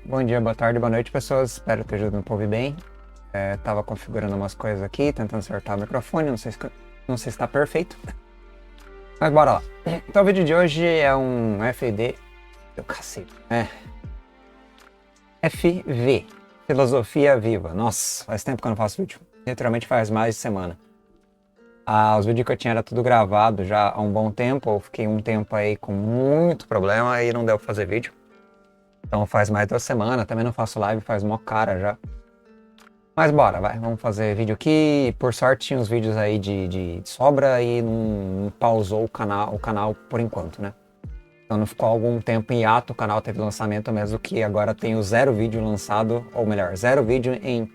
Bom dia, boa tarde, boa noite, pessoas. Espero que esteja me ouvir bem. Tava configurando umas coisas aqui, tentando acertar o microfone, não sei se está perfeito. Mas bora lá. Então o vídeo de hoje é um FD... Eu cacete. FV. Filosofia Viva. Nossa, faz tempo que eu não faço vídeo. Literalmente faz mais de semana. Os vídeos que eu tinha era tudo gravado já há um bom tempo. Eu fiquei um tempo aí com muito problema e não deu pra fazer vídeo. Então faz mais de 2 semanas, também não faço live, faz mó cara já. Mas bora, vamos fazer vídeo aqui. Por sorte tinha uns vídeos aí de sobra e não pausou o canal por enquanto, né? Então não ficou algum tempo em hiato, o canal teve lançamento mesmo que agora tenho 0 vídeo lançado, ou melhor, 0 vídeo em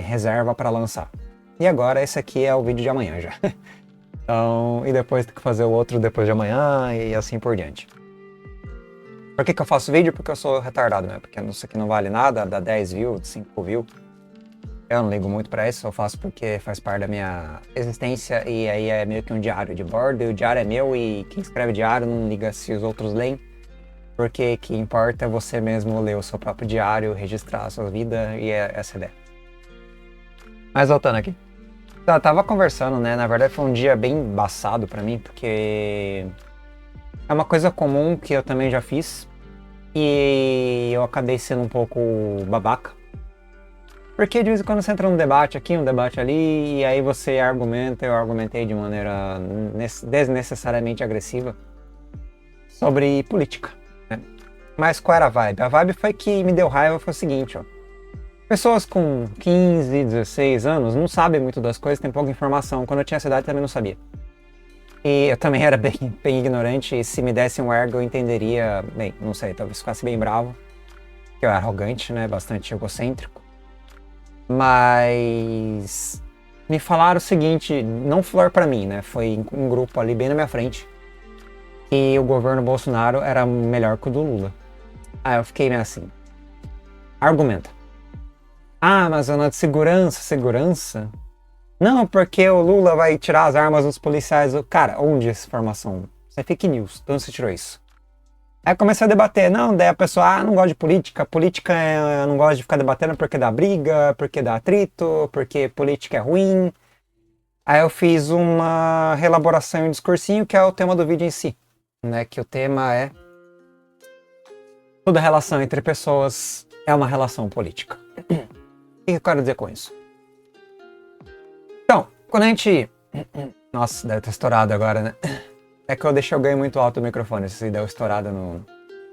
reserva para lançar. E agora esse aqui é o vídeo de amanhã já. Então, e depois tem que fazer o outro depois de amanhã e assim por diante. Por que eu faço vídeo? Porque eu sou retardado, né? Porque isso aqui não vale nada, dá 10 views, 5 views. Eu não ligo muito pra isso, eu faço porque faz parte da minha existência e aí é meio que um diário de bordo, e o diário é meu e quem escreve diário não liga se os outros leem, porque o que importa é você mesmo ler o seu próprio diário, registrar a sua vida e é essa a ideia. Mas voltando aqui. Eu tava conversando, né? Na verdade foi um dia bem embaçado pra mim, porque é uma coisa comum que eu também já fiz e eu acabei sendo um pouco babaca. Porque de vez em quando você entra num debate aqui, um debate ali, e aí você argumenta, eu argumentei de maneira desnecessariamente agressiva sobre política, né? Mas qual era a vibe? A vibe foi que me deu raiva, foi o seguinte, ó. Pessoas com 15, 16 anos não sabem muito das coisas, tem pouca informação. Quando eu tinha essa idade também não sabia. E eu também era bem ignorante, e se me desse um ergo eu entenderia, bem, não sei, talvez ficasse bem bravo, que eu era arrogante, né, bastante egocêntrico. Mas me falaram o seguinte, não flor pra mim, né, foi um grupo ali bem na minha frente, que o governo Bolsonaro era melhor que o do Lula. Aí eu fiquei meio assim, argumenta. Mas Ana, de segurança? Não, porque o Lula vai tirar as armas dos policiais. Cara, onde essa informação? Isso é fake news. De onde você tirou isso? Aí comecei a debater. Não, daí a pessoa, não gosta de política. Política, eu não gosto de ficar debatendo porque dá briga, porque dá atrito, porque política é ruim. Aí eu fiz uma reelaboração e um discursinho, que é o tema do vídeo em si, né? Que o tema é toda relação entre pessoas é uma relação política. O que eu quero dizer com isso? Então, quando a gente... Nossa, deve ter estourado agora, né? É que eu ganho muito alto o microfone. Se deu estourada no...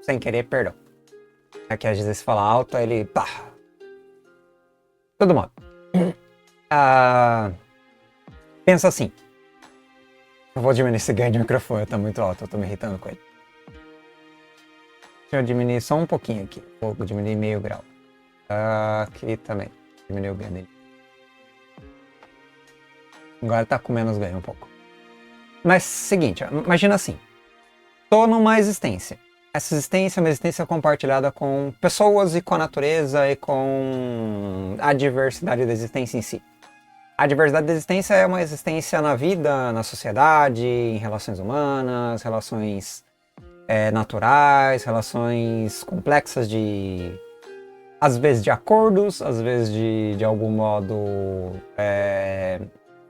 sem querer, perdão. É que às vezes se fala alto, ele... pá. Todo modo. Pensa assim. Eu vou diminuir esse ganho de microfone, tá muito alto, eu tô me irritando com ele. Deixa eu diminuir só um pouquinho aqui. Vou diminuir meio grau. Aqui também. Diminuir o ganho dele. Agora tá com menos ganho um pouco. Mas seguinte, imagina assim. Tô numa existência. Essa existência é uma existência compartilhada com pessoas e com a natureza e com a diversidade da existência em si. A diversidade da existência é uma existência na vida, na sociedade, em relações humanas, relações naturais, relações complexas de... às vezes de acordos, às vezes de algum modo...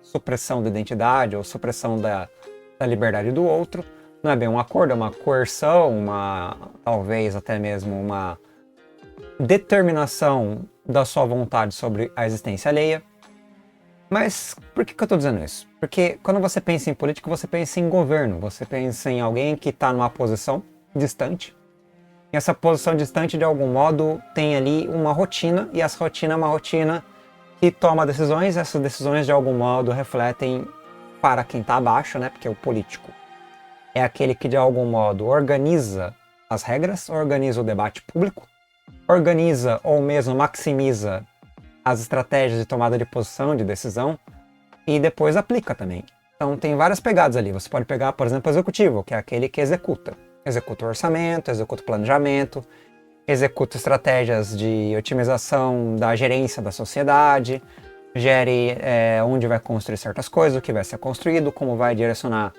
supressão da identidade ou supressão da liberdade do outro. Não é bem um acordo, é uma coerção, talvez até mesmo uma determinação da sua vontade sobre a existência alheia. Mas por que eu estou dizendo isso? Porque quando você pensa em política, você pensa em governo, você pensa em alguém que está numa posição distante. E essa posição distante, de algum modo, tem ali uma rotina, e essa rotina é uma rotina que toma decisões, essas decisões de algum modo refletem para quem está abaixo, né? Porque o político é aquele que de algum modo organiza as regras, organiza o debate público, organiza ou mesmo maximiza as estratégias de tomada de posição, de decisão, e depois aplica também. Então tem várias pegadas ali. Você pode pegar, por exemplo, o executivo, que é aquele que executa. Executa o orçamento, executa o planejamento, executa estratégias de otimização da gerência da sociedade, gere onde vai construir certas coisas, o que vai ser construído, como vai direcionar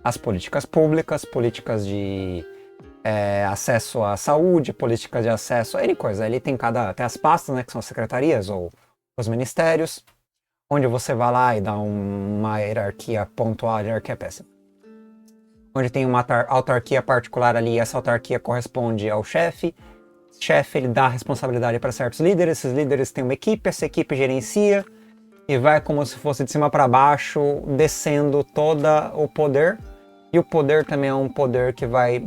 as políticas públicas, políticas de acesso à saúde, políticas de acesso, N coisa. Ele tem tem as pastas, né, que são as secretarias ou os ministérios, onde você vai lá e dá uma hierarquia pontual, hierarquia péssima. Onde tem uma autarquia particular ali, essa autarquia corresponde ao chefe. O chefe, ele dá responsabilidade para certos líderes, esses líderes têm uma equipe, essa equipe gerencia e vai como se fosse de cima para baixo, descendo todo o poder. E o poder também é um poder que vai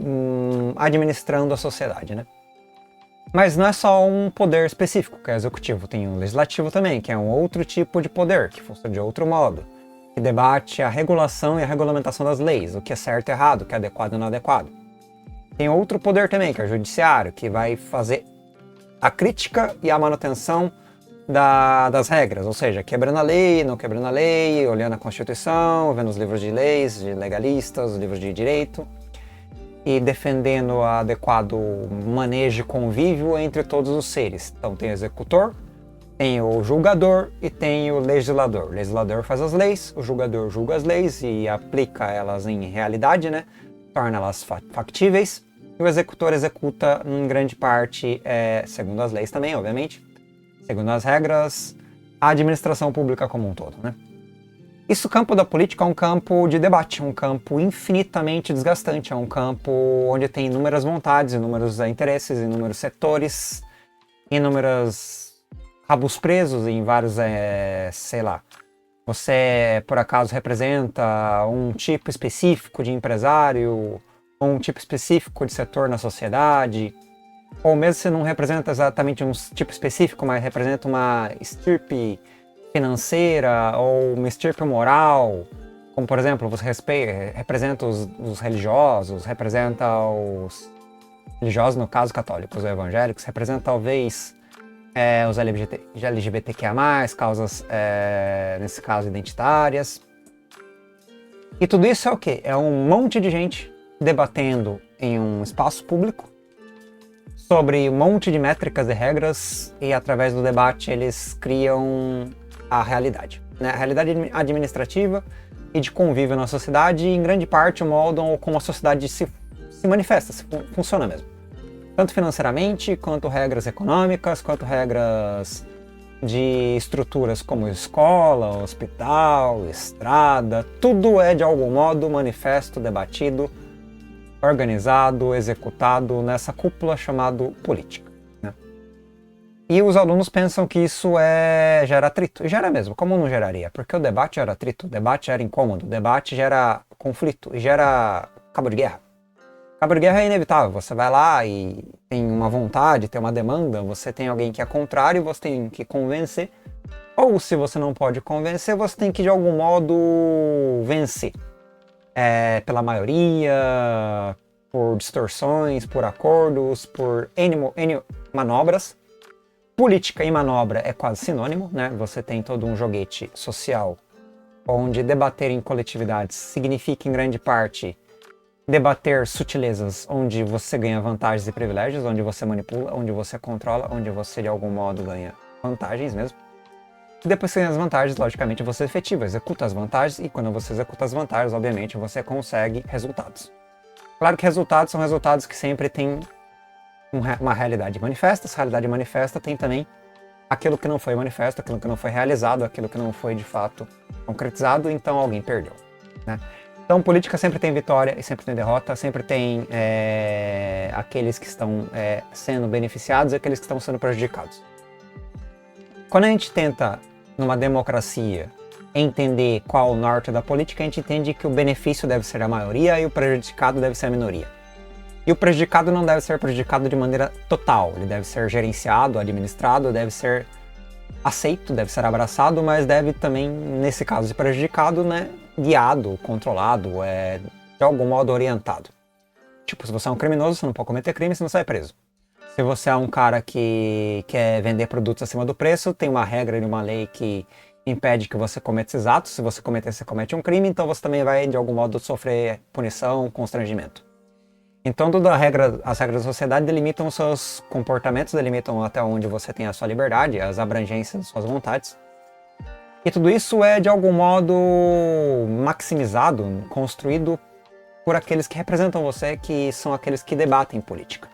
administrando a sociedade, né? Mas não é só um poder específico, que é o executivo, tem o legislativo também, que é um outro tipo de poder, que funciona de outro modo, que debate a regulação e a regulamentação das leis, o que é certo e errado, o que é adequado e não adequado. Tem outro poder também, que é o judiciário, que vai fazer a crítica e a manutenção das regras, ou seja, quebrando a lei, não quebrando a lei, olhando a Constituição, vendo os livros de leis, de legalistas, os livros de direito, e defendendo o adequado manejo e convívio entre todos os seres. Então tem o executor, tem o julgador e tem o legislador. O legislador faz as leis, o julgador julga as leis e aplica elas em realidade, né? Torna elas factíveis. E o executor executa em grande parte, segundo as leis também, obviamente, segundo as regras, a administração pública como um todo, né? Isso, o campo da política é um campo de debate, um campo infinitamente desgastante, é um campo onde tem inúmeras vontades, inúmeros interesses, inúmeros setores, inúmeros cabos presos em vários, sei lá, você por acaso representa um tipo específico de empresário, ou um tipo específico de setor na sociedade, ou mesmo se não representa exatamente um tipo específico, mas representa uma estirpe financeira ou uma estirpe moral, como por exemplo, você representa os religiosos, representa os religiosos, no caso católicos ou evangélicos, representa talvez os LGBTQIA+, causas, nesse caso, identitárias. E tudo isso é o quê? É um monte de gente debatendo em um espaço público sobre um monte de métricas e regras, e através do debate eles criam a realidade, né? A realidade administrativa e de convívio na sociedade, e em grande parte moldam como a sociedade se manifesta, funciona mesmo. Tanto financeiramente, quanto regras econômicas, quanto regras de estruturas como escola, hospital, estrada, tudo é de algum modo manifesto, debatido, organizado, executado nessa cúpula chamada política, né? E os alunos pensam que isso gera atrito, e gera mesmo, como não geraria? Porque o debate gera atrito, o debate gera incômodo, o debate gera conflito, e gera cabo de guerra. Cabo de guerra é inevitável, você vai lá e tem uma vontade, tem uma demanda, você tem alguém que é contrário, você tem que convencer, ou se você não pode convencer, você tem que de algum modo vencer. Pela maioria, por distorções, por acordos, por N manobras. Política e manobra é quase sinônimo, né? Você tem todo um joguete social onde debater em coletividades significa, em grande parte, debater sutilezas onde você ganha vantagens e privilégios, onde você manipula, onde você controla, onde você de algum modo ganha vantagens mesmo. E depois que ganha as vantagens, logicamente você efetiva, executa as vantagens, e quando você executa as vantagens, obviamente você consegue resultados. Claro que resultados são resultados que sempre têm uma realidade manifesta. Essa realidade manifesta tem também aquilo que não foi manifesto, aquilo que não foi realizado, aquilo que não foi de fato concretizado, então alguém perdeu, né? Então política sempre tem vitória e sempre tem derrota, sempre tem aqueles que estão sendo beneficiados e aqueles que estão sendo prejudicados. Quando a gente tenta, numa democracia, entender qual o norte da política, a gente entende que o benefício deve ser a maioria e o prejudicado deve ser a minoria. E o prejudicado não deve ser prejudicado de maneira total, ele deve ser gerenciado, administrado, deve ser aceito, deve ser abraçado, mas deve também, nesse caso de prejudicado, né, guiado, controlado, de algum modo orientado. Tipo, se você é um criminoso, você não pode cometer crime, você não sai preso. Se você é um cara que quer vender produtos acima do preço, tem uma regra e uma lei que impede que você cometa esses atos. Se você cometer, você comete um crime, então você também vai, de algum modo, sofrer punição, constrangimento. Então, as regras da sociedade delimitam os seus comportamentos, delimitam até onde você tem a sua liberdade, as abrangências das suas vontades. E tudo isso é, de algum modo, maximizado, construído por aqueles que representam você, que são aqueles que debatem política.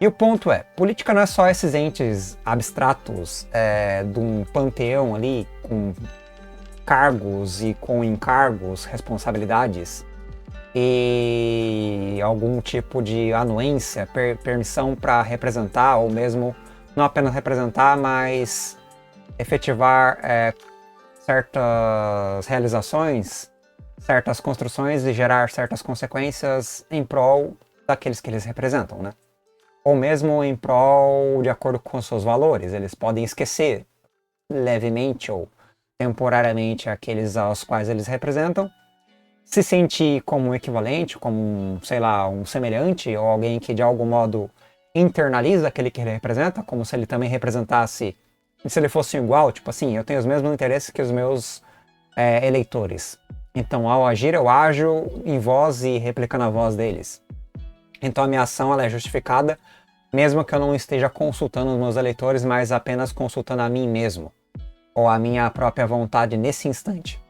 E o ponto é, política não é só esses entes abstratos de um panteão ali, com cargos e com encargos, responsabilidades e algum tipo de anuência, permissão para representar, ou mesmo não apenas representar, mas efetivar certas realizações, certas construções e gerar certas consequências em prol daqueles que eles representam, né? Ou mesmo em prol de acordo com seus valores. Eles podem esquecer levemente ou temporariamente aqueles aos quais eles representam, se sentir como um equivalente, como um, sei lá, um semelhante, ou alguém que de algum modo internaliza aquele que ele representa, como se ele também representasse, se ele fosse igual, tipo assim, eu tenho os mesmos interesses que os meus eleitores. Então, ao agir, eu ajo em voz e replicando a voz deles. Então, a minha ação ela é justificada, mesmo que eu não esteja consultando os meus eleitores, mas apenas consultando a mim mesmo, ou a minha própria vontade nesse instante.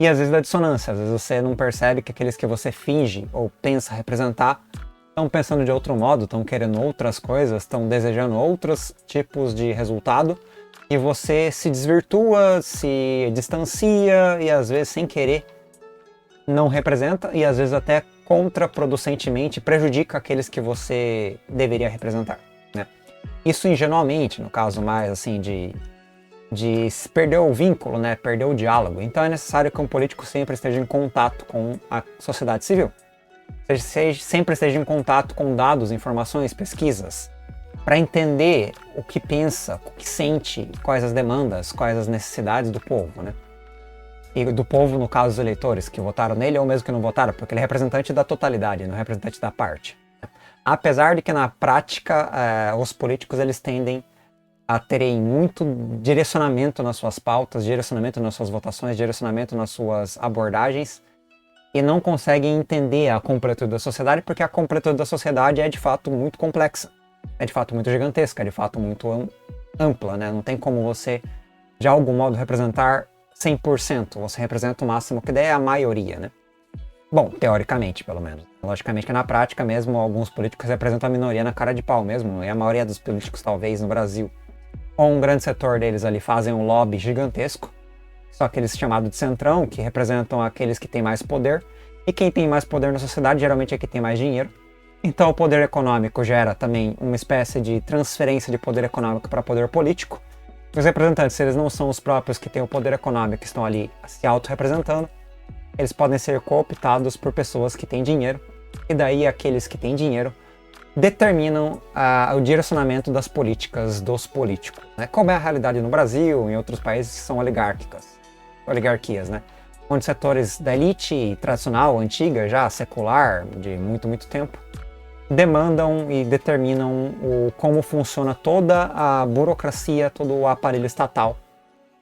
E às vezes dá dissonância, às vezes você não percebe que aqueles que você finge ou pensa representar estão pensando de outro modo, estão querendo outras coisas, estão desejando outros tipos de resultado, e você se desvirtua, se distancia e às vezes sem querer não representa, e às vezes até contraproducentemente prejudica aqueles que você deveria representar, né? Isso ingenuamente, no caso mais assim de perder o vínculo, né? Perder o diálogo. Então é necessário que um político sempre esteja em contato com a sociedade civil, sempre esteja em contato com dados, informações, pesquisas, para entender o que pensa, o que sente, quais as demandas, quais as necessidades do povo, né? E do povo, no caso, dos eleitores que votaram nele ou mesmo que não votaram, porque ele é representante da totalidade, não é representante da parte. Apesar de que na prática os políticos eles tendem a terem muito direcionamento nas suas pautas, direcionamento nas suas votações, direcionamento nas suas abordagens, e não conseguem entender a completude da sociedade, porque a completude da sociedade é de fato muito complexa, é de fato muito gigantesca, é de fato muito ampla, né? Não tem como você, de algum modo, representar 100%, você representa o máximo que der, a maioria, né? Bom, teoricamente, pelo menos. Logicamente que na prática mesmo, alguns políticos representam a minoria na cara de pau mesmo, e a maioria dos políticos, talvez, no Brasil, ou um grande setor deles ali fazem um lobby gigantesco, só aqueles chamados de centrão, que representam aqueles que têm mais poder, e quem tem mais poder na sociedade geralmente é quem tem mais dinheiro. Então o poder econômico gera também uma espécie de transferência de poder econômico para poder político. Os representantes, se eles não são os próprios que têm o poder econômico, que estão ali se auto-representando, eles podem ser cooptados por pessoas que têm dinheiro, e daí aqueles que têm dinheiro determinam o direcionamento das políticas dos políticos, né? Como é a realidade no Brasil e em outros países que são oligarquias, né? Onde setores da elite tradicional, antiga, já secular, de muito, muito tempo, demandam e determinam como funciona toda a burocracia, todo o aparelho estatal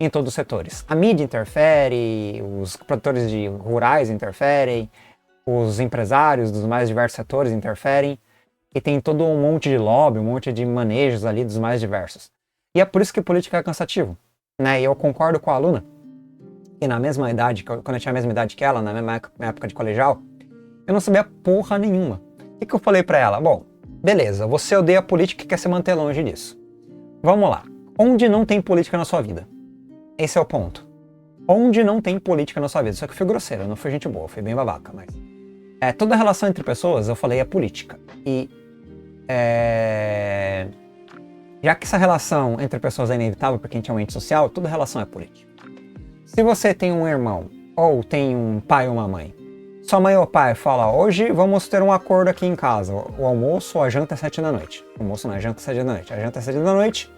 em todos os setores. A mídia interfere, os produtores rurais interferem, os empresários dos mais diversos setores interferem, e tem todo um monte de lobby, um monte de manejos ali dos mais diversos. E é por isso que política é cansativo, né? E eu concordo com a aluna, que na mesma idade, quando eu tinha a mesma idade que ela, na mesma época de colegial, eu não sabia porra nenhuma. O que eu falei pra ela? Bom, beleza, você odeia a política e quer se manter longe disso. Vamos lá. Onde não tem política na sua vida? Esse é o ponto. Onde não tem política na sua vida? Só que eu fui grosseiro, eu não fui gente boa, eu fui bem babaca, mas... toda relação entre pessoas, eu falei, é política. E... já que essa relação entre pessoas é inevitável porque a gente é um ente social, toda relação é política. Se você tem um irmão, ou tem um pai ou uma mãe, sua mãe ou pai fala, hoje vamos ter um acordo aqui em casa, o almoço ou a janta é 7 da noite. O almoço não é janta é 7 da noite, a janta é 7 da noite,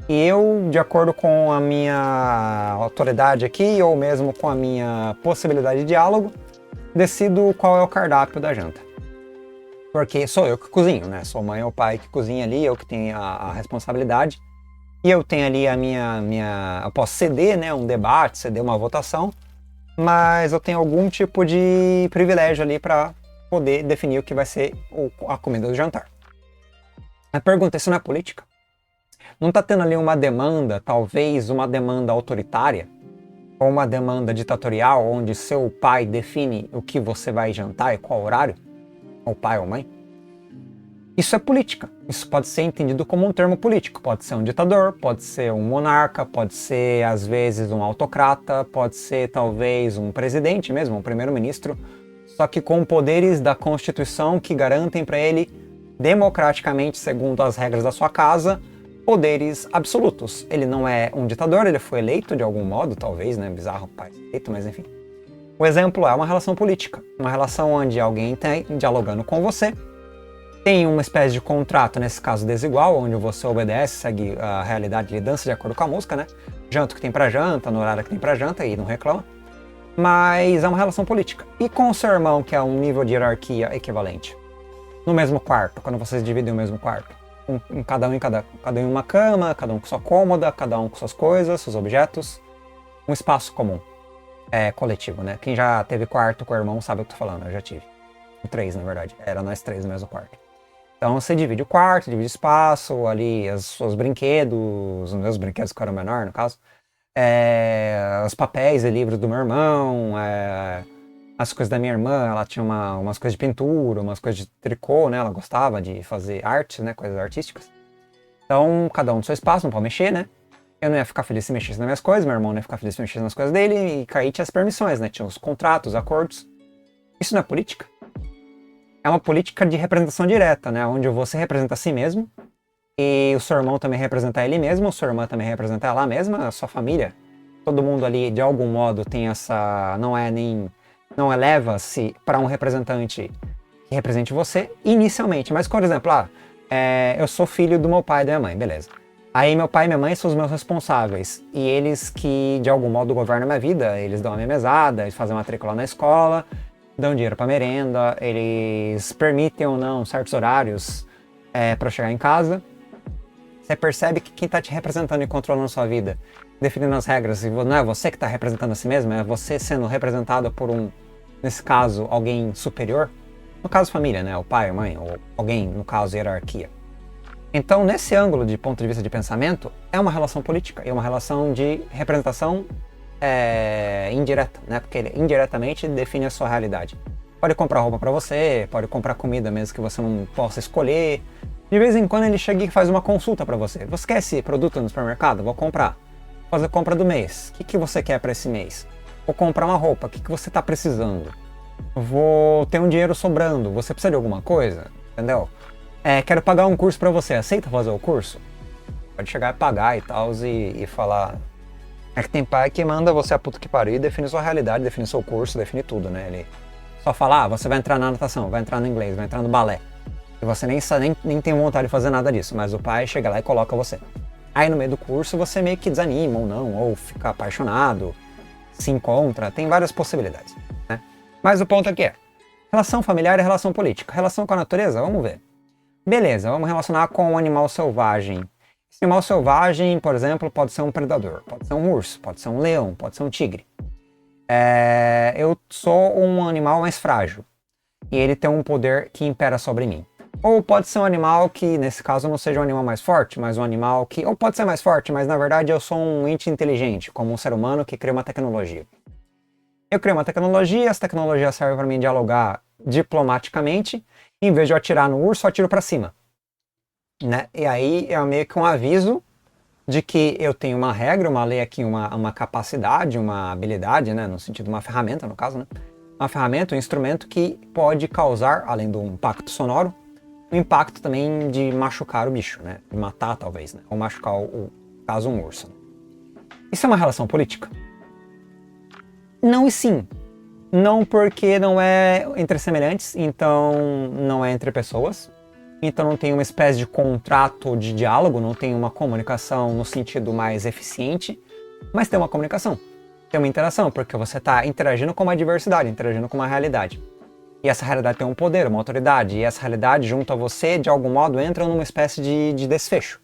e eu, de acordo com a minha autoridade aqui, ou mesmo com a minha possibilidade de diálogo, decido qual é o cardápio da janta. Porque sou eu que cozinho, né? Sou mãe ou pai que cozinha ali, eu que tenho a responsabilidade. E eu tenho ali a minha... Eu posso ceder, né? Um debate, ceder uma votação. Mas eu tenho algum tipo de privilégio ali para poder definir o que vai ser a comida do jantar. A pergunta, isso não é política? Não está tendo ali uma demanda, talvez uma demanda autoritária? ou uma demanda ditatorial onde seu pai define o que você vai jantar e qual horário, ou pai ou mãe, isso é política. Isso pode ser entendido como um termo político. Pode ser um ditador, pode ser um monarca, pode ser, às vezes, um autocrata, pode ser, talvez, um presidente mesmo, um primeiro-ministro, só que com poderes da Constituição que garantem para ele, democraticamente, segundo as regras da sua casa, poderes absolutos. Ele não é um ditador, ele foi eleito de algum modo, talvez, né? Bizarro o pai eleito, mas enfim. O exemplo é uma relação política. Uma relação onde alguém tem dialogando com você, tem uma espécie de contrato, nesse caso desigual, onde você obedece, segue a realidade e dança de acordo com a música, né? Janta o que tem pra janta, no horário que tem pra janta e não reclama. Mas é uma relação política. E com o seu irmão, que é um nível de hierarquia equivalente? No mesmo quarto, quando vocês dividem o mesmo quarto. Cada um em uma cama, cada um com sua cômoda, cada um com suas coisas, seus objetos. Um espaço comum. Coletivo, né? Quem já teve quarto com o irmão sabe o que eu tô falando, eu já tive. 3, na verdade. Era nós 3 no mesmo quarto. Então você divide o quarto, divide o espaço, ali os seus brinquedos, os meus brinquedos que eram menor, no caso, os papéis e livros do meu irmão, as coisas da minha irmã, ela tinha umas coisas de pintura, umas coisas de tricô, né? Ela gostava de fazer arte, né? Coisas artísticas. Então, cada um no seu espaço, não pode mexer, né? Eu não ia ficar feliz se mexesse nas minhas coisas, meu irmão não ia ficar feliz se mexesse nas coisas dele, e aí tinha as permissões, né? Tinha os contratos, os acordos. Isso não é política? É uma política de representação direta, né? Onde você representa a si mesmo e o seu irmão também representa ele mesmo, a sua irmã também representa ela mesma, a sua família. Todo mundo ali, de algum modo, tem essa... Não eleva-se para um representante que represente você inicialmente. Mas, por exemplo, eu sou filho do meu pai e da minha mãe, beleza. Aí meu pai e minha mãe são os meus responsáveis. E eles que, de algum modo, governam a minha vida. Eles dão a minha mesada, eles fazem matrícula na escola, dão dinheiro para merenda, eles permitem ou não certos horários para chegar em casa. Você percebe que quem está te representando e controlando a sua vida, definindo as regras, não é você que está representando a si mesmo, é você sendo representado por nesse caso, alguém superior. No caso, família, né? O pai, a mãe, ou alguém, no caso, hierarquia. Então, nesse ângulo de ponto de vista de pensamento, é uma relação política, é uma relação de representação indireta, né? Porque ele indiretamente define a sua realidade. Pode comprar roupa para você, pode comprar comida mesmo que você não possa escolher. De vez em quando ele chega e faz uma consulta para você. Você quer esse produto no supermercado? Vou comprar. Vou fazer a compra do mês. O que você quer para esse mês? Vou comprar uma roupa. O que você está precisando? Vou ter um dinheiro sobrando. Você precisa de alguma coisa? Entendeu? Quero pagar um curso para você. Aceita fazer o curso? Pode chegar e pagar e tal e falar... É que tem pai que manda você a puta que pariu e define sua realidade, define seu curso, define tudo, né? Ele só fala, você vai entrar na natação, vai entrar no inglês, vai entrar no balé. E você nem tem vontade de fazer nada disso, mas o pai chega lá e coloca você. Aí no meio do curso você meio que desanima ou não, ou fica apaixonado, se encontra, tem várias possibilidades, né? Mas o ponto aqui relação familiar e relação política. Relação com a natureza, vamos ver. Beleza, vamos relacionar com um animal selvagem. Esse animal selvagem, por exemplo, pode ser um predador, pode ser um urso, pode ser um leão, pode ser um tigre. Eu sou um animal mais frágil e ele tem um poder que impera sobre mim. Ou pode ser um animal que, nesse caso, não seja um animal mais forte, mas um animal que... Ou pode ser mais forte, mas na verdade eu sou um ente inteligente, como um ser humano que cria uma tecnologia. Eu crio uma tecnologia, essa tecnologia serve para mim dialogar diplomaticamente, e em vez de eu atirar no urso, eu atiro para cima. Né? E aí é meio que um aviso de que eu tenho uma regra, uma lei aqui, uma capacidade, uma habilidade, né? No sentido de uma ferramenta, no caso, né? Uma ferramenta, um instrumento que pode causar, além do impacto sonoro, um impacto também de machucar o bicho, né? De matar, talvez, né? Ou machucar, caso, um urso. Isso é uma relação política? Não e sim. Não, porque não é entre semelhantes, então não é entre pessoas. Então não tem uma espécie de contrato de diálogo, não tem uma comunicação no sentido mais eficiente, mas tem uma comunicação, tem uma interação, porque você está interagindo com uma diversidade, interagindo com uma realidade. E essa realidade tem um poder, uma autoridade, e essa realidade junto a você, de algum modo, entra numa espécie de desfecho.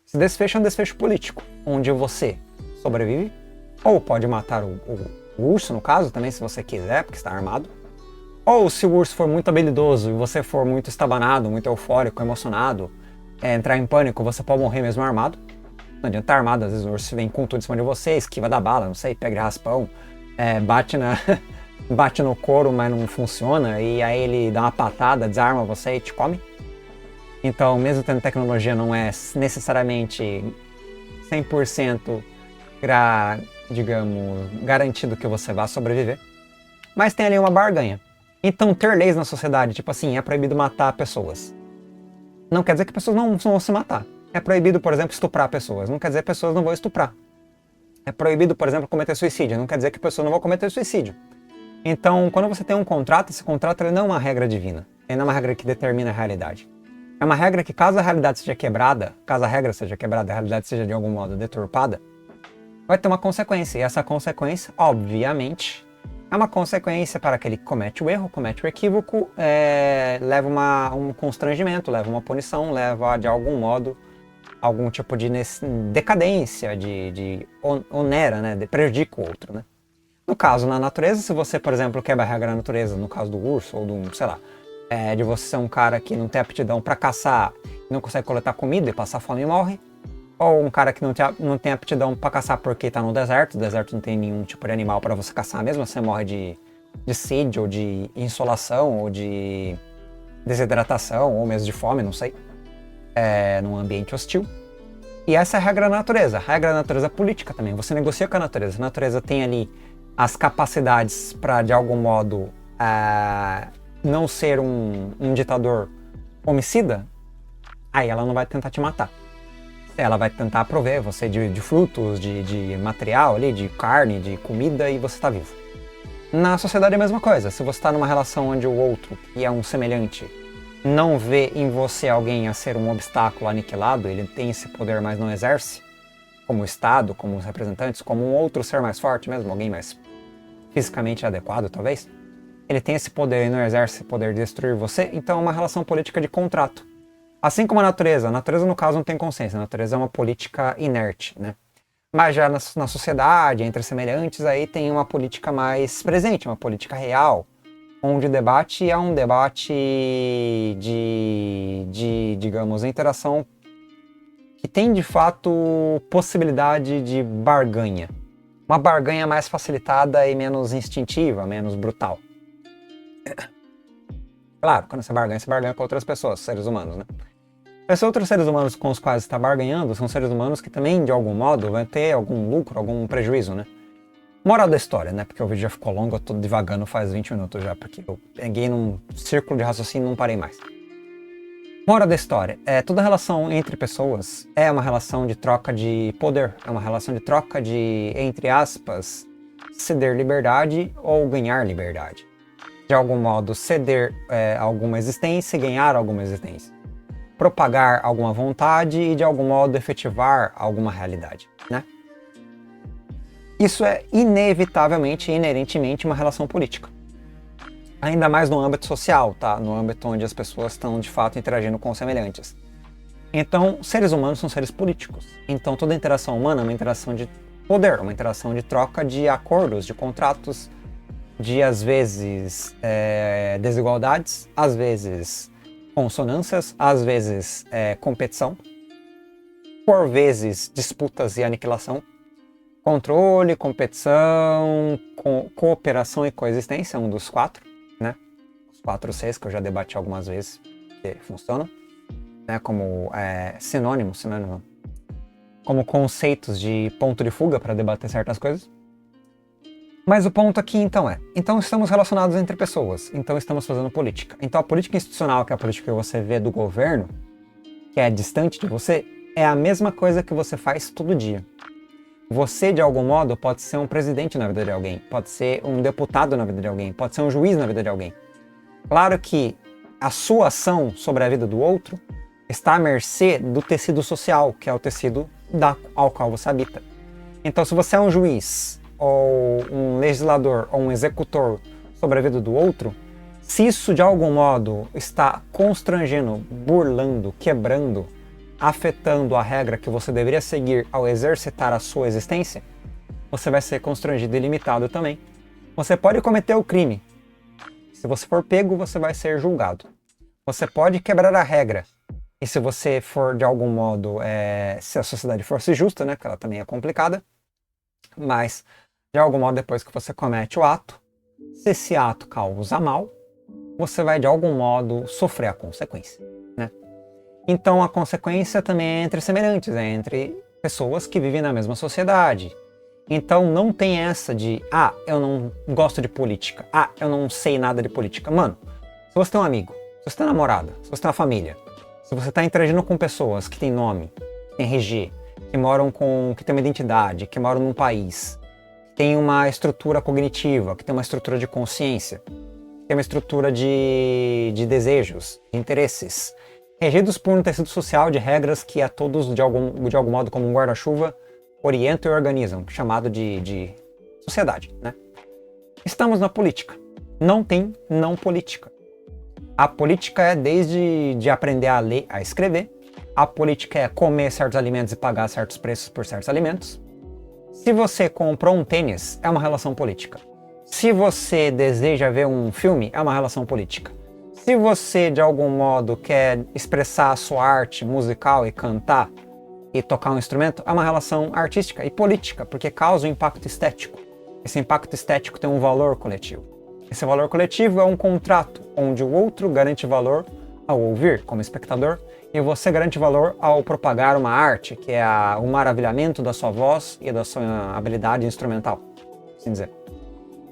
Esse desfecho é um desfecho político, onde você sobrevive, ou pode matar o urso, no caso, também, se você quiser, porque está armado. Ou se o urso for muito habilidoso e você for muito estabanado, muito eufórico, emocionado, entrar em pânico, você pode morrer mesmo armado. Não adianta estar armado, às vezes o urso vem com tudo em cima de você, esquiva da bala, não sei, pega de raspão, bate no couro, mas não funciona, e aí ele dá uma patada, desarma você e te come. Então, mesmo tendo tecnologia, não é necessariamente 100% digamos, garantido que você vá sobreviver. Mas tem ali uma barganha. Então, ter leis na sociedade, tipo assim, é proibido matar pessoas. Não quer dizer que pessoas não vão se matar. É proibido, por exemplo, estuprar pessoas. Não quer dizer que pessoas não vão estuprar. É proibido, por exemplo, cometer suicídio. Não quer dizer que pessoas não vão cometer suicídio. Então, quando você tem um contrato, esse contrato ele não é uma regra divina. Ele não é uma regra que determina a realidade. É uma regra que, caso a realidade seja quebrada, caso a regra seja quebrada, a realidade seja de algum modo deturpada, vai ter uma consequência. E essa consequência, obviamente, é uma consequência para aquele que comete o erro, comete o equívoco, leva um constrangimento, leva uma punição, leva, de algum modo, algum tipo de decadência, de onera, né? Prejudica o outro, né? No caso, na natureza, se você, por exemplo, quebra a regra da natureza, no caso do urso ou do, sei lá, de você ser um cara que não tem aptidão para caçar, não consegue coletar comida e passar fome e morre, ou um cara que não tem aptidão para caçar porque está no deserto, o deserto não tem nenhum tipo de animal para você caçar mesmo, você morre de sede, ou de insolação, ou de desidratação, ou mesmo de fome, não sei, num ambiente hostil. E essa é a regra da natureza. A regra da natureza é política também, você negocia com a natureza. A natureza tem ali as capacidades para, de algum modo, não ser um ditador homicida, aí ela não vai tentar te matar. Ela vai tentar prover você de frutos, de material ali, de carne, de comida, e você está vivo. Na sociedade é a mesma coisa. Se você está numa relação onde o outro, que é um semelhante, não vê em você alguém a ser um obstáculo aniquilado, ele tem esse poder, mas não exerce, como o Estado, como os representantes, como um outro ser mais forte mesmo, alguém mais fisicamente adequado, talvez, ele tem esse poder e não exerce esse poder de destruir você, então é uma relação política de contrato. Assim como a natureza no caso não tem consciência, a natureza é uma política inerte, né? Mas já na sociedade, entre semelhantes, aí tem uma política mais presente, uma política real, onde o debate é um debate digamos, interação que tem de fato possibilidade de barganha. Uma barganha mais facilitada e menos instintiva, menos brutal. Claro, quando você barganha com outras pessoas, seres humanos, né? Esses outros seres humanos com os quais você está barganhando são seres humanos que também, de algum modo, vão ter algum lucro, algum prejuízo, né? Moral da história, né? Porque o vídeo já ficou longo, eu tô divagando faz 20 minutos já, porque eu peguei num círculo de raciocínio e não parei mais. Moral da história, toda relação entre pessoas é uma relação de troca de poder, é uma relação de troca de, entre aspas, ceder liberdade ou ganhar liberdade. De algum modo, ceder alguma existência e ganhar alguma existência. Propagar alguma vontade e, de algum modo, efetivar alguma realidade, né? Isso é inevitavelmente e inerentemente uma relação política. Ainda mais no âmbito social, tá? No âmbito onde as pessoas estão, de fato, interagindo com semelhantes. Então, seres humanos são seres políticos. Então, toda interação humana é uma interação de poder, uma interação de troca de acordos, de contratos, de, às vezes, desigualdades, às vezes consonâncias, às vezes competição, por vezes disputas e aniquilação, controle, competição, cooperação e coexistência, um dos 4, né? Os 4 Cs que eu já debati algumas vezes que funcionam, né? Como sinônimo, como conceitos de ponto de fuga para debater certas coisas. Mas o ponto aqui, então estamos relacionados entre pessoas, então estamos fazendo política. Então a política institucional, que é a política que você vê do governo, que é distante de você, é a mesma coisa que você faz todo dia. Você, de algum modo, pode ser um presidente na vida de alguém, pode ser um deputado na vida de alguém, pode ser um juiz na vida de alguém. Claro que a sua ação sobre a vida do outro está à mercê do tecido social, que é o tecido ao qual você habita. Então, se você é um juiz, ou um legislador, ou um executor sobre a vida do outro, se isso de algum modo está constrangendo, burlando, quebrando, afetando a regra que você deveria seguir ao exercitar a sua existência, você vai ser constrangido e limitado também. Você pode cometer o crime. Se você for pego, você vai ser julgado. Você pode quebrar a regra. E se você for, de algum modo, se a sociedade fosse justa, né, que ela também é complicada, mas, de algum modo, depois que você comete o ato, se esse ato causa mal, você vai, de algum modo, sofrer a consequência, né? Então, a consequência também é entre semelhantes, é entre pessoas que vivem na mesma sociedade. Então, não tem essa de, eu não gosto de política, eu não sei nada de política. Mano, se você tem um amigo, se você tem uma namorada, se você tem uma família, se você está interagindo com pessoas que têm nome, que têm RG, que têm uma identidade, que moram num país, que tem uma estrutura cognitiva, que tem uma estrutura de consciência, que tem uma estrutura de desejos, de interesses, regidos por um tecido social de regras que a todos, de algum modo, como um guarda-chuva, orientam e organizam, chamado de sociedade, né? Estamos na política. Não tem não política. A política é desde de aprender a ler, a escrever. A política é comer certos alimentos e pagar certos preços por certos alimentos. Se você comprou um tênis, é uma relação política. Se você deseja ver um filme, é uma relação política. Se você, de algum modo, quer expressar a sua arte musical e cantar e tocar um instrumento, é uma relação artística e política, porque causa um impacto estético. Esse impacto estético tem um valor coletivo. Esse valor coletivo é um contrato, onde o outro garante valor ao ouvir, como espectador, e você garante valor ao propagar uma arte, que é o maravilhamento da sua voz e da sua habilidade instrumental, assim dizer.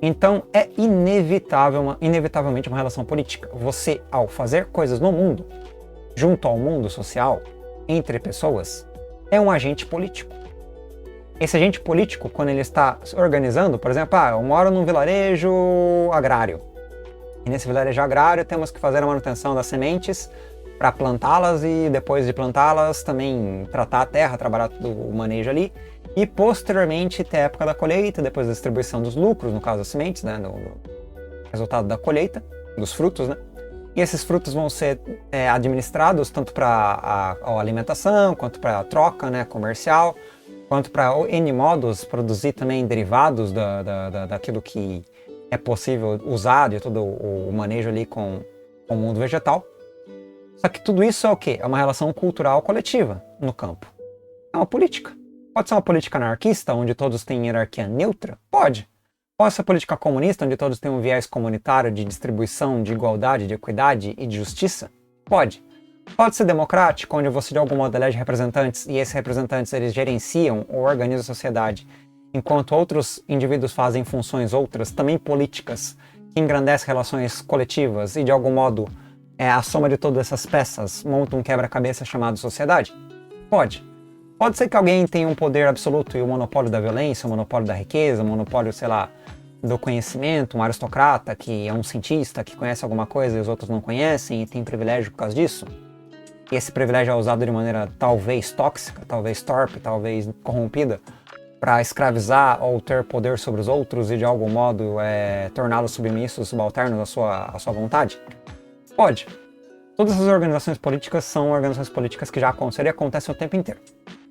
Então, é inevitavelmente uma relação política. Você, ao fazer coisas no mundo, junto ao mundo social, entre pessoas, é um agente político. Esse agente político, quando ele está se organizando, por exemplo, eu moro num vilarejo agrário. E nesse vilarejo agrário temos que fazer a manutenção das sementes para plantá-las e depois de plantá-las também tratar a terra, trabalhar todo o manejo ali. E posteriormente ter a época da colheita, depois da distribuição dos lucros, no caso das sementes, né, no resultado da colheita, dos frutos, né? E esses frutos vão ser administrados tanto para a alimentação, quanto para a troca, né, comercial, quanto para N modos produzir também derivados daquilo que é possível usar de todo o manejo ali com o mundo vegetal. Só que tudo isso é o quê? É uma relação cultural coletiva no campo. É uma política. Pode ser uma política anarquista, onde todos têm hierarquia neutra? Pode. Pode ser política comunista, onde todos têm um viés comunitário de distribuição, de igualdade, de equidade e de justiça? Pode. Pode ser democrático, onde você de algum modo elege representantes e esses representantes eles gerenciam ou organizam a sociedade, enquanto outros indivíduos fazem funções outras, também políticas, que engrandecem relações coletivas e de algum modo a soma de todas essas peças monta um quebra-cabeça chamado sociedade? Pode. Pode ser que alguém tenha um poder absoluto e o monopólio da violência, o monopólio da riqueza, o monopólio, sei lá, do conhecimento, um aristocrata que é um cientista, que conhece alguma coisa e os outros não conhecem e tem privilégio por causa disso. E esse privilégio é usado de maneira talvez tóxica, talvez torpe, talvez corrompida, para escravizar ou ter poder sobre os outros e de algum modo torná-los submissos, subalternos à sua vontade? Pode. Todas essas organizações políticas são organizações políticas que já aconteceram e acontecem o tempo inteiro.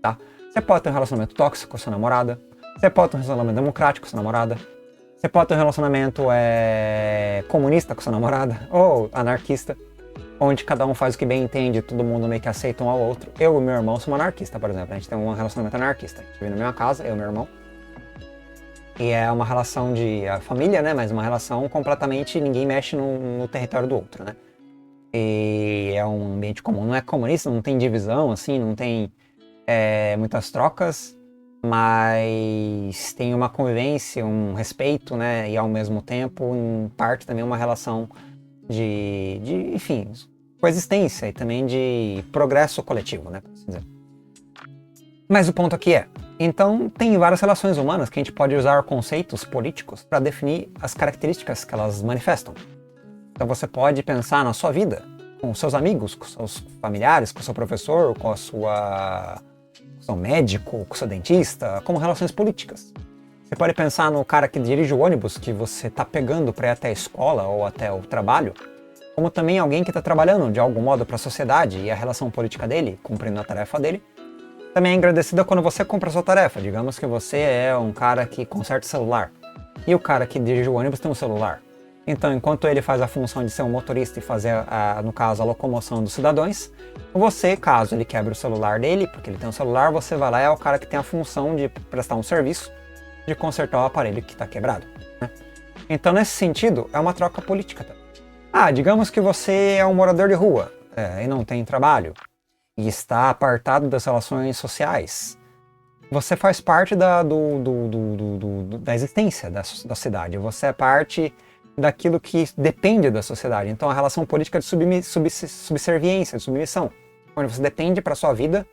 Tá? Você pode ter um relacionamento tóxico com a sua namorada, você pode ter um relacionamento democrático com a sua namorada, você pode ter um relacionamento comunista com a sua namorada, ou anarquista, onde cada um faz o que bem entende, todo mundo meio que aceita um ao outro. Eu e meu irmão somos anarquistas, por exemplo. A gente tem um relacionamento anarquista. A gente vive na mesma casa, eu e meu irmão. E é uma relação de família, né? Mas uma relação completamente ninguém mexe no território do outro, né? E é um ambiente comum. Não é comunista, não tem divisão, assim, não tem muitas trocas, mas tem uma convivência, um respeito, né? E ao mesmo tempo, em parte, também uma relação enfim, coexistência e também de progresso coletivo, né, por assim dizer. Mas o ponto aqui então tem várias relações humanas que a gente pode usar conceitos políticos para definir as características que elas manifestam. Então você pode pensar na sua vida, com seus amigos, com seus familiares, com seu professor, com seu médico, com seu dentista, como relações políticas. Você pode pensar no cara que dirige o ônibus que você está pegando para ir até a escola ou até o trabalho, como também alguém que está trabalhando de algum modo para a sociedade e a relação política dele, cumprindo a tarefa dele. Também é agradecida quando você cumpre a sua tarefa. Digamos que você é um cara que conserta celular e o cara que dirige o ônibus tem um celular. Então, enquanto ele faz a função de ser um motorista e fazer, no caso, a locomoção dos cidadãos, você, caso ele quebre o celular dele, porque ele tem um celular, você vai lá e é o cara que tem a função de prestar um serviço, de consertar o aparelho que está quebrado, né? Então, nesse sentido, é uma troca política também. Digamos que você é um morador de rua e não tem trabalho, e está apartado das relações sociais. Você faz parte da existência da cidade, você é parte daquilo que depende da sociedade. Então a relação política de subserviência, de submissão, onde você depende para sua vida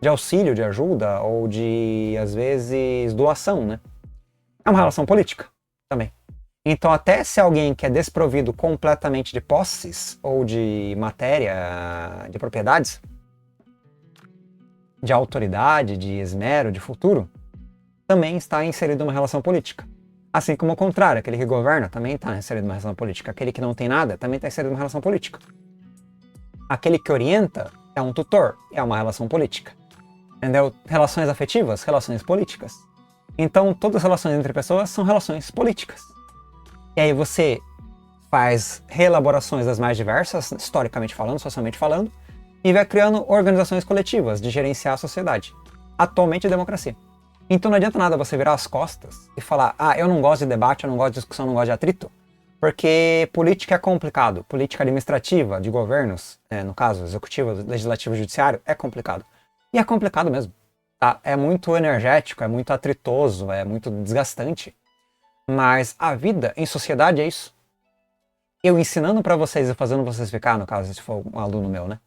de auxílio, de ajuda ou de, às vezes, doação, né? É uma relação política também. Então até se alguém que é desprovido completamente de posses ou de matéria, de propriedades, de autoridade, de esmero, de futuro, também está inserido numa relação política. Assim como o contrário, aquele que governa também está inserido numa relação política. Aquele que não tem nada também está inserido numa relação política. Aquele que orienta é um tutor, é uma relação política. Entendeu? Relações afetivas, relações políticas. Então, todas as relações entre pessoas são relações políticas. E aí você faz reelaborações das mais diversas, historicamente falando, socialmente falando, e vai criando organizações coletivas de gerenciar a sociedade. Atualmente, a democracia. Então não adianta nada você virar as costas e falar, eu não gosto de debate, eu não gosto de discussão, eu não gosto de atrito, porque política é complicado. Política administrativa, de governos, no caso, executivo, legislativo, judiciário, é complicado. E é complicado mesmo. Tá? É muito energético, é muito atritoso, é muito desgastante. Mas a vida em sociedade é isso. Eu ensinando para vocês e fazendo vocês ficar, no caso, se for um aluno meu, né?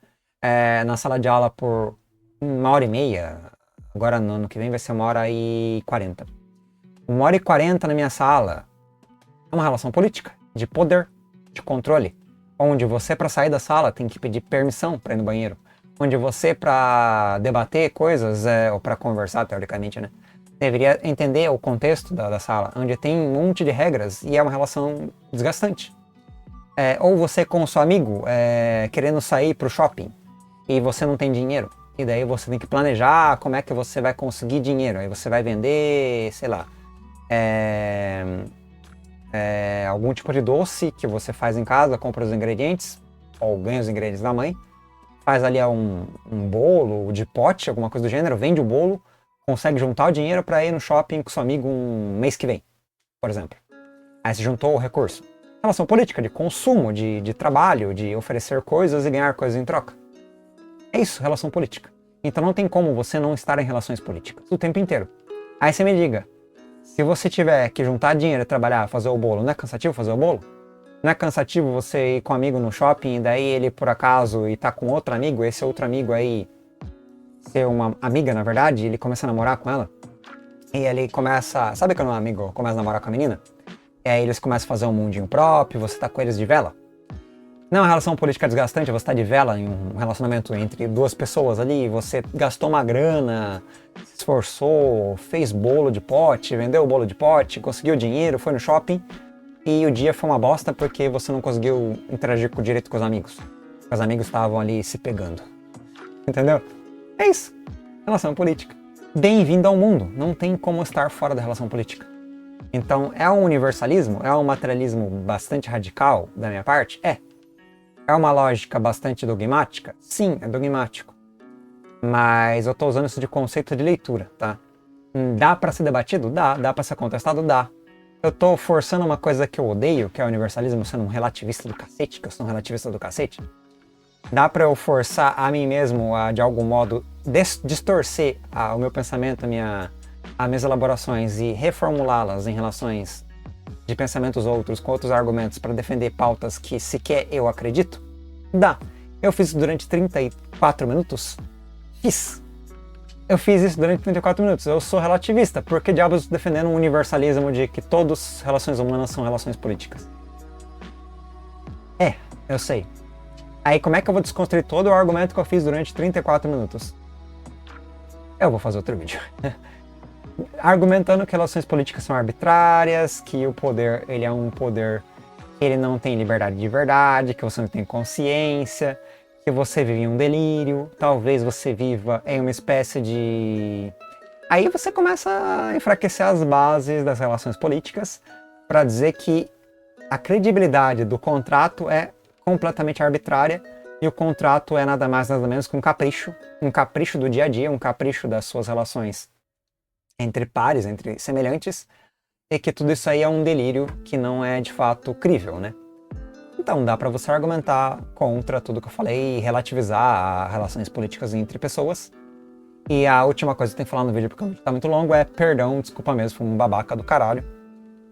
Na sala de aula por 1h30, agora no ano que vem vai ser 1h40. 1h40 na minha sala é uma relação política, de poder, de controle, onde você para sair da sala tem que pedir permissão para ir no banheiro, onde você para debater coisas, ou para conversar teoricamente, né, deveria entender o contexto da sala, onde tem um monte de regras e é uma relação desgastante. Ou você com o seu amigo querendo sair para o shopping e você não tem dinheiro. E daí você tem que planejar como é que você vai conseguir dinheiro. Aí você vai vender, sei lá, algum tipo de doce que você faz em casa, compra os ingredientes, ou ganha os ingredientes da mãe, faz ali um bolo de pote, alguma coisa do gênero, vende o bolo, consegue juntar o dinheiro para ir no shopping com seu amigo um mês que vem, por exemplo. Aí você juntou o recurso. Relação política, de consumo, de trabalho, de oferecer coisas e ganhar coisas em troca. É isso, relação política. Então não tem como você não estar em relações políticas o tempo inteiro. Aí você me diga, se você tiver que juntar dinheiro e trabalhar, fazer o bolo, não é cansativo fazer o bolo? Não é cansativo você ir com um amigo no shopping e daí ele por acaso e tá com outro amigo, esse outro amigo aí ser uma amiga na verdade, ele começa a namorar com ela? E ele começa, sabe quando um amigo começa a namorar com a menina? E aí eles começam a fazer um mundinho próprio, você tá com eles de vela? Não é uma relação política desgastante, você tá de vela em um relacionamento entre duas pessoas ali, você gastou uma grana, se esforçou, fez bolo de pote, vendeu o bolo de pote, conseguiu dinheiro, foi no shopping e o dia foi uma bosta porque você não conseguiu interagir direito com os amigos. Os amigos estavam ali se pegando. Entendeu? É isso. Relação política. Bem-vindo ao mundo. Não tem como estar fora da relação política. Então, é um universalismo? É um materialismo bastante radical da minha parte? É uma lógica bastante dogmática? Sim, é dogmático. Mas eu estou usando isso de conceito de leitura, tá? Dá para ser debatido? Dá para ser contestado? Dá. Eu estou forçando uma coisa que eu odeio, que é o universalismo, sendo um relativista do cacete, que eu sou um relativista do cacete. Dá para eu forçar a mim mesmo a, de algum modo, distorcer o meu pensamento, as minhas elaborações e reformulá-las em relações de pensamentos outros, com outros argumentos, para defender pautas que sequer eu acredito? Dá. Eu fiz isso durante 34 minutos? Fiz. Eu fiz isso durante 34 minutos. Eu sou relativista. Por que diabos estou defendendo um universalismo de que todas as relações humanas são relações políticas? Eu sei. Aí como é que eu vou desconstruir todo o argumento que eu fiz durante 34 minutos? Eu vou fazer outro vídeo. Argumentando que relações políticas são arbitrárias, que o poder, ele é um poder, ele não tem liberdade de verdade, que você não tem consciência, que você vive em um delírio, talvez você viva em uma espécie de... Aí você começa a enfraquecer as bases das relações políticas para dizer que a credibilidade do contrato é completamente arbitrária e o contrato é nada mais nada menos que um capricho do dia a dia, um capricho das suas relações entre pares, entre semelhantes, e que tudo isso aí é um delírio que não é de fato crível, né? Então dá para você argumentar contra tudo que eu falei e relativizar as relações políticas entre pessoas. E a última coisa que eu tenho que falar no vídeo, porque o vídeo tá muito longo, é perdão, desculpa mesmo, fui um babaca do caralho.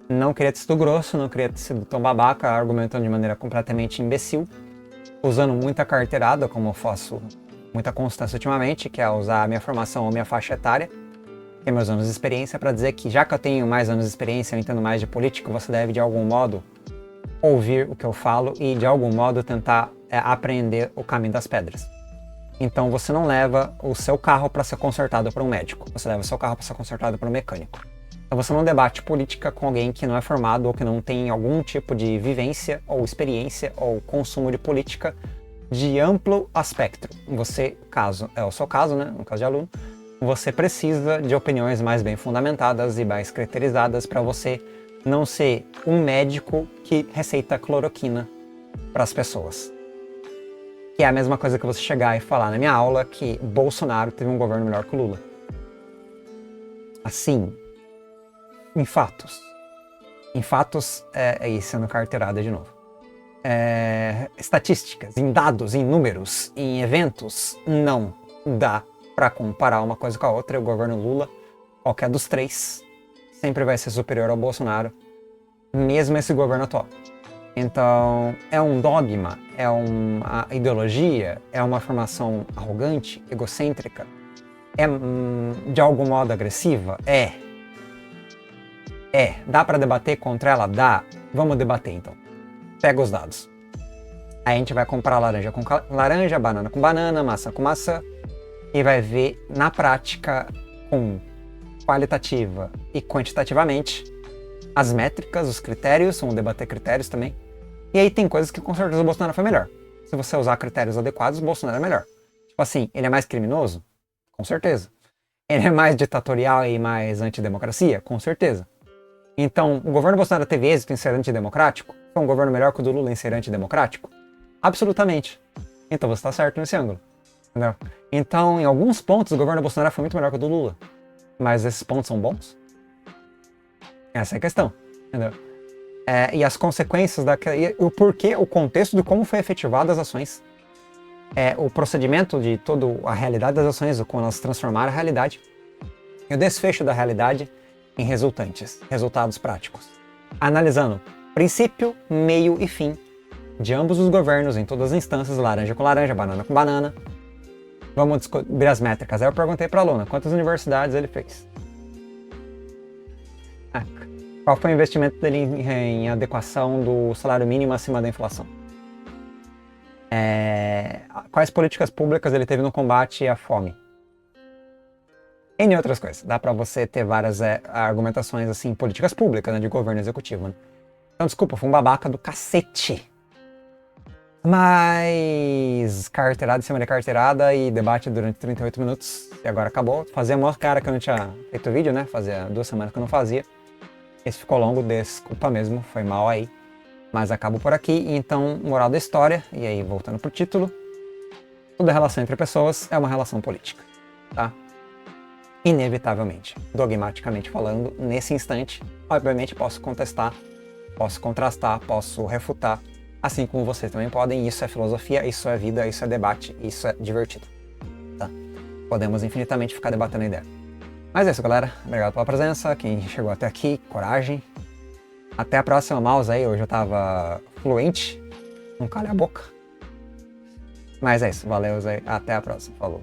Não queria ter sido grosso, não queria ter sido tão babaca, argumentando de maneira completamente imbecil, usando muita carteirada, como eu faço muita constância ultimamente, que é usar a minha formação ou minha faixa etária, que é meus anos de experiência, para dizer que já que eu tenho mais anos de experiência, eu entendo mais de política, você deve de algum modo ouvir o que eu falo e de algum modo tentar aprender o caminho das pedras. Então você não leva o seu carro para ser consertado por um médico, você leva o seu carro para ser consertado por um mecânico. Então você não debate política com alguém que não é formado ou que não tem algum tipo de vivência ou experiência ou consumo de política de amplo aspecto. Você, caso é o seu caso, né, no caso de aluno, você precisa de opiniões mais bem fundamentadas e mais criterizadas para você não ser um médico que receita cloroquina para as pessoas. Que é a mesma coisa que você chegar e falar na minha aula que Bolsonaro teve um governo melhor que o Lula. Assim, em fatos. Em fatos, isso sendo carteirada de novo. Estatísticas, em dados, em números, em eventos, não dá para comparar uma coisa com a outra. O governo Lula, qualquer dos três, sempre vai ser superior ao Bolsonaro, mesmo esse governo atual. Então, é um dogma, é uma ideologia, é uma formação arrogante, egocêntrica, é de algum modo agressiva? Dá para debater contra ela? Dá. Vamos debater então. Pega os dados. Aí a gente vai comparar laranja com laranja, banana com banana, maçã com maçã, e vai ver na prática, com qualitativa e quantitativamente, as métricas, os critérios, vamos debater critérios também. E aí tem coisas que com certeza o Bolsonaro foi melhor. Se você usar critérios adequados, o Bolsonaro é melhor. Tipo assim, ele é mais criminoso? Com certeza. Ele é mais ditatorial e mais antidemocracia? Com certeza. Então, o governo Bolsonaro teve êxito em ser antidemocrático? Foi um governo melhor que o do Lula em ser antidemocrático? Absolutamente. Então você está certo nesse ângulo. Entendeu? Então, em alguns pontos, o governo Bolsonaro foi muito melhor que o do Lula. Mas esses pontos são bons? Essa é a questão. Entendeu? E as consequências o porquê, o contexto de como foi efetivado as ações, o procedimento de toda a realidade das ações, como elas transformaram a realidade, e o desfecho da realidade em resultados práticos. Analisando princípio, meio e fim de ambos os governos, em todas as instâncias, laranja com laranja, banana com banana. Vamos descobrir as métricas. Aí eu perguntei para a aluna quantas universidades ele fez. Qual foi o investimento dele em adequação do salário mínimo acima da inflação? Quais políticas públicas ele teve no combate à fome? Entre outras coisas. Dá pra você ter várias argumentações assim, políticas públicas, né, de governo executivo. Né? Então, desculpa, fui um babaca do cacete. Mas carteirada em cima de carteirada e debate durante 38 minutos. E agora acabou. Fazia mó cara que eu não tinha feito vídeo, né? Fazia 2 semanas que eu não fazia. Esse ficou longo, desculpa mesmo, foi mal aí. Mas acabo por aqui, então, moral da história, e aí voltando pro título, toda relação entre pessoas é uma relação política, tá? Inevitavelmente, dogmaticamente falando, nesse instante, obviamente posso contestar, posso contrastar, posso refutar, assim como vocês também podem, isso é filosofia, isso é vida, isso é debate, isso é divertido, tá? Podemos infinitamente ficar debatendo a ideia. Mas é isso, galera. Obrigado pela presença. Quem chegou até aqui, coragem. Até a próxima, mouse aí. Hoje eu tava fluente. Não calha a boca. Mas é isso. Valeu, Zé. Até a próxima. Falou.